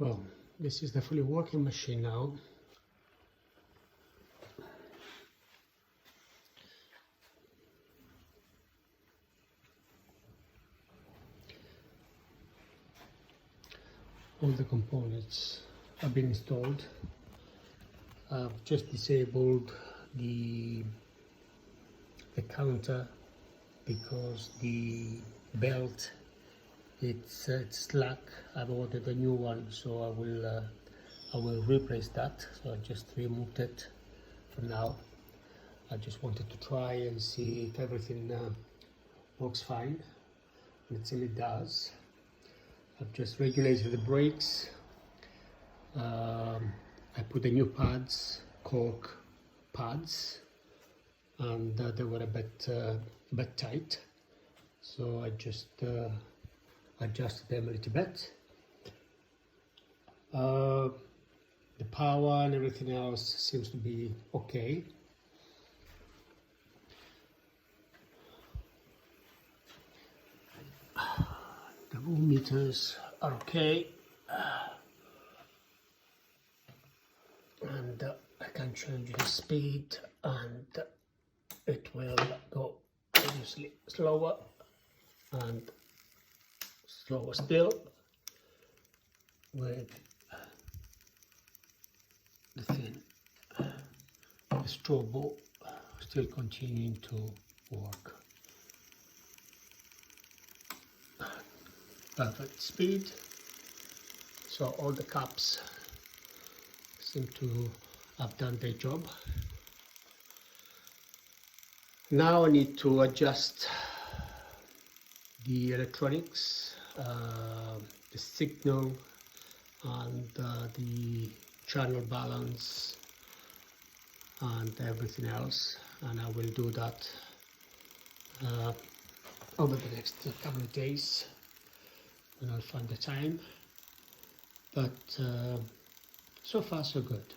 Well, this is the fully working machine now. All the components have been installed. I've just disabled the counter because the belt it's slack. I've ordered a new one, so I will replace that. So I just removed it for now. I just wanted to try and see if everything works fine, and it really does. I've just regulated the brakes. I put the new pads, cork pads, and they were a bit tight, so I just adjusted them a little bit. The power and everything else seems to be okay. The voltmeters are okay, and I can change the speed, and it will go obviously slower and slower still with the thing. The strobo still continuing to work. Perfect speed. So all the caps seem to have done their job. Now I need to adjust the electronics, the signal and the channel balance and everything else, and I will do that over the next couple of days when I'll find the time, but so far so good.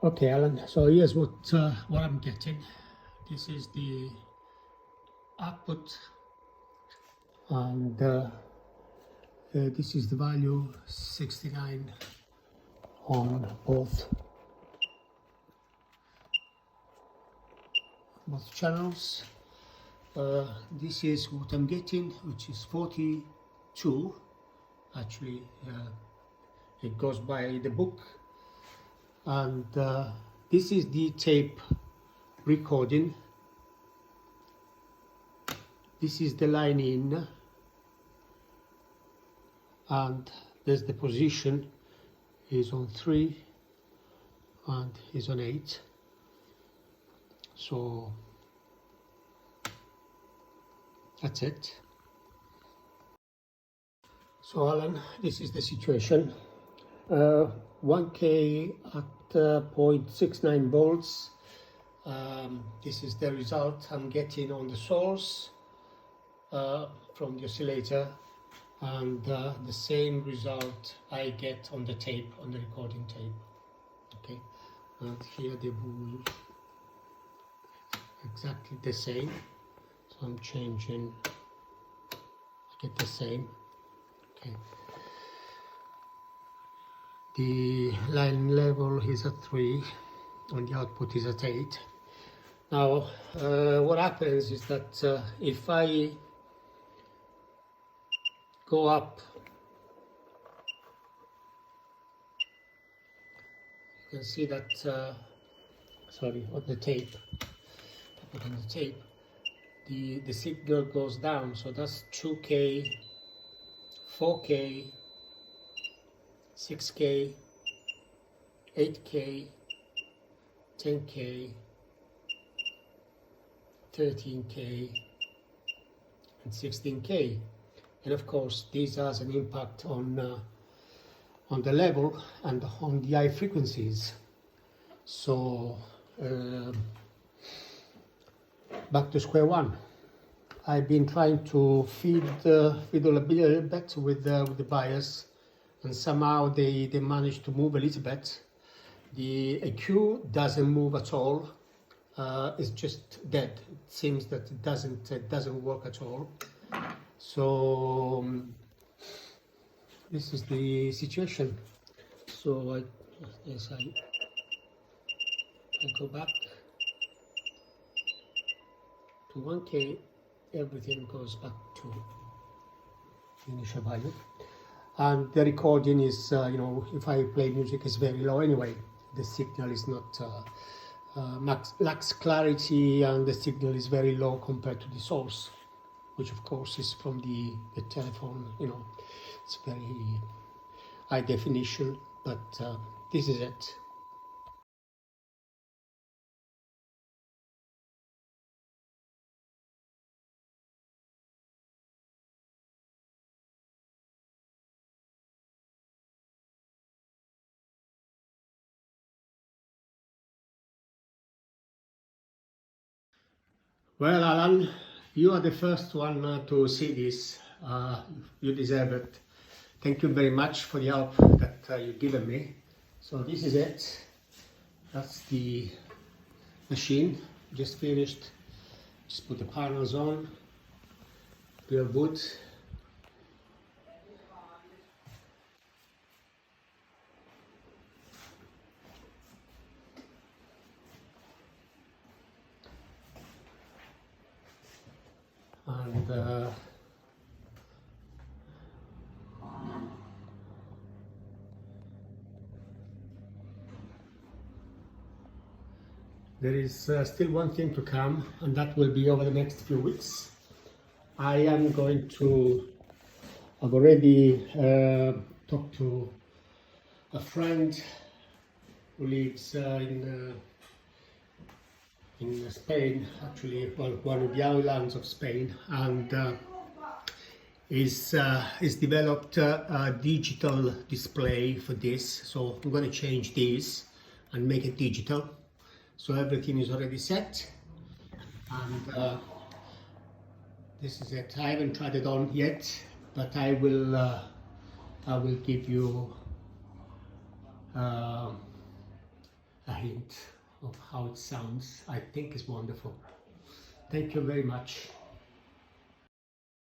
Okay, Alan, so here's what I'm getting. This is the output, and this is the value 69 on both channels. This is what I'm getting, which is 42. Actually, it goes by the book. And this is the tape recording. This is the line in, and there's the position is on 3 and is on 8. So that's it. So Alan, this is the situation. 1K at 0.69 volts. This is the result I'm getting on the source from the oscillator, and the same result I get on the tape, on the recording tape. Okay, and here the will exactly the same. So I'm changing, I get the same. Okay. The line level is at 3 and the output is at 8. Now what happens is that if I go up, you can see that, sorry, on the tape, I put on the tape, the signal goes down, so that's 2K, 4K, 6K, 8K, 10K, 13K, and 16K. And of course, this has an impact on the level and on the high frequencies. So back to square one. I've been trying to feed a little bit with the bias, and somehow they managed to move a little bit. The EQ doesn't move at all. It's just dead. It seems that it doesn't work at all. So this is the situation. So I go back to 1K. Everything goes back to initial value, and the recording is, you know, if I play music, is very low anyway. The signal is not lacks clarity, and the signal is very low compared to the source, which of course is from the telephone. You know, it's very high definition, but this is it. Well, Alan, you are the first one to see this. You deserve it. Thank you very much for the help that you've given me. So this is it. That's the machine, just finished. Just put the panels on, real good. And there is still one thing to come, and that will be over the next few weeks. I am going to, I've already talked to a friend who lives in Spain, actually, well, one of the islands of Spain, and is developed a digital display for this. So I'm going to change this and make it digital. So everything is already set, and this is it. I haven't tried it on yet, but I will give you a hint of how it sounds. I think it's wonderful. Thank you very much.